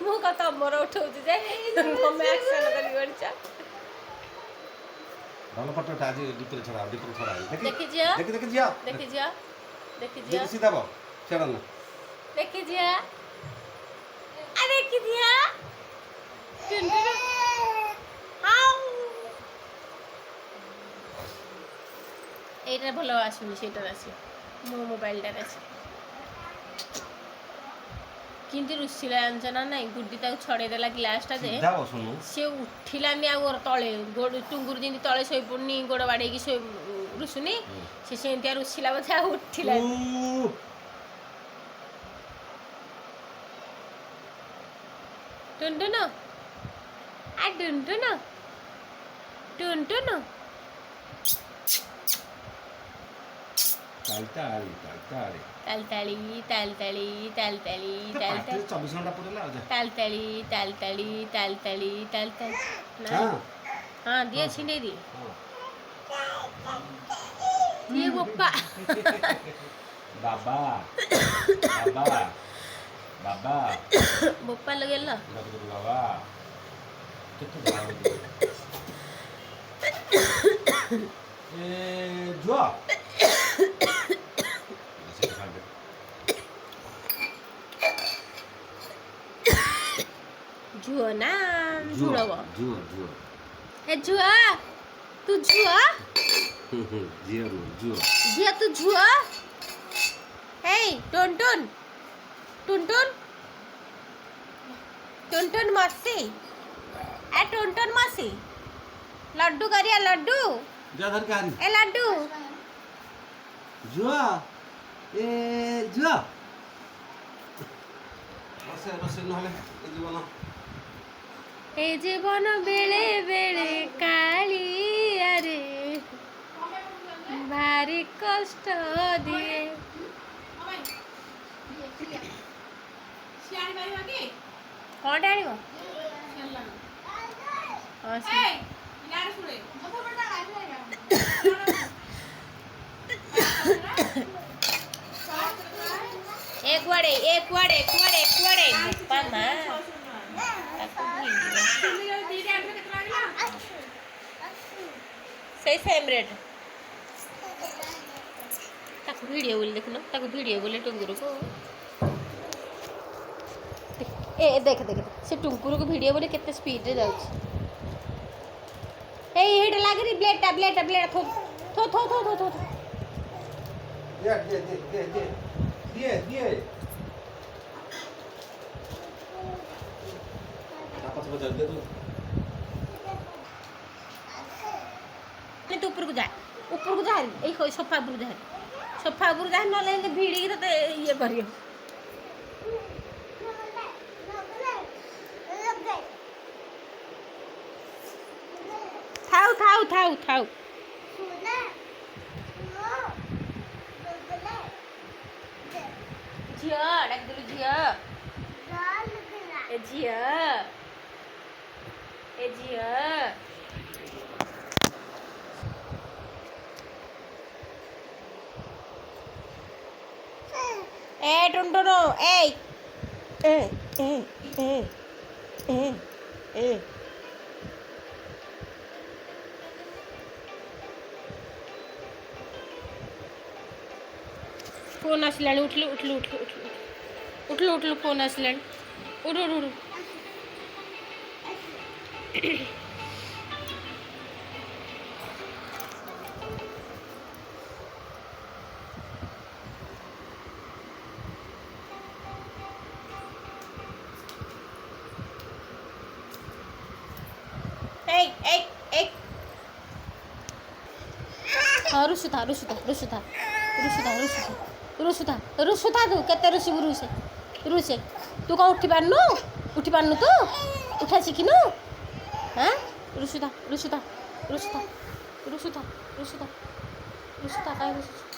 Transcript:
ମୁଁ କଣ ତମର ଉଠଉଛି ଯେ ତମେ ଆକ୍ସନ କରି କରିଛ। ଭଲ ଫଟୋଟା ଆଜି ଡିପିରେ ଛଡ଼ା ଦେଖି ଝିଅ ଦେଖି ଝିଅ ଦେଖି ଝିଅ ଦେଖି ଝିଅ ସିଧା ବ ଛଡ଼ା ନା ଦେଖି ଝିଅ ଦେଖି ଝିଅ এইটা ଭଲ ଆସୁନି ସେଇଟାରେ ଆସିବ ମୋ ମୋବାଇଲଟାରେ ଆସିବ। କିନ୍ତୁ ରୁଷିଲା ଜାଣିଛ ନା ନାଇଁ ଗୁଡି ତାକୁ ଛଡ଼େଇ ଦେଲା ଗ୍ଲାସଟା ଯେ ସେ ଉଠିଲାନି ଆଉ ତଳେ ଗୋଡ଼ ଟୁଙ୍ଗୁରୁ ଯେମିତି ତଳେ ଶୋଇପଡ଼ୁନି ଗୋଡ଼ ବାଡ଼େଇକି ଶୋଇ ରୁଷୁନି ସେ ସେମିତିଆ ରୁଷିଲା ବୋଧେ ଆଉ ଉଠିଲାନି। ଟୁନଟୁନ ଆ ଟୁନଟୁନ ଟୁନଟୁନ ତାଲତାଳି ତାଲତାଳି ତାଲତାଳି ତାଲତାଳି ତାଲତାଳି 24 ଘଣ୍ଟା ପଡିଲା ତାଲତାଳି ତାଲତାଳି ତାଲତାଳି ତାଲତାଳି ହଁ ଦିଏ ଛିଣ୍ଡେଇ ଦିଏ ଦିଏ ବୋପା ବାବା ବାବା ବାବା ବୋପା ଲଗେଇଲ ବାବା କେତେ ଏ ଝୁଅ ଝୁଅ ନା ଝୁଳବ ଝୁଅ ଝୁଅ ଏ ଝୁଅ ତୁ ଝୁଅ ଝିଅ ଝୁଅ ଝିଅ ତୁ ଝୁଅ ହେଇ ଟୁନଟୁନ ଟୁନଟୁନ टुनटुन मौसी ए टुनटुन मौसी लड्डू करिया लड्डू जा धर के ए लड्डू जुआ ए जुआ बसे नहले ए जीवन बेले बेले काली अरे भारी कष्ट दिए कौन आଣିବ एक वाड़े पामा सही सेम रेट ताको वीडियो बोले देखनो ताको वीडियो बोले टुंगुरु को ए देख देख से टुंकुर को वीडियो बोले कितने स्पीड रे जाउछ ए हेड लागरी ब्लेड थो थो थो थो थो थो दे आपस में दे तू तू ऊपर को जा ए सोफा ऊपर जा न ले भिड़ी की तो ये करियो थाऊ झिया डाक दिलु झिया ए झिया ए टुनटुनो ए फोन आसलाणी उठलु फोन आसलाणी उठ हाँ रुसुता तू केते रुसिबु रुसे तू कौन उठी पारनु तू उठा शिखिनु हाँ रुसुता काहे रुसुछ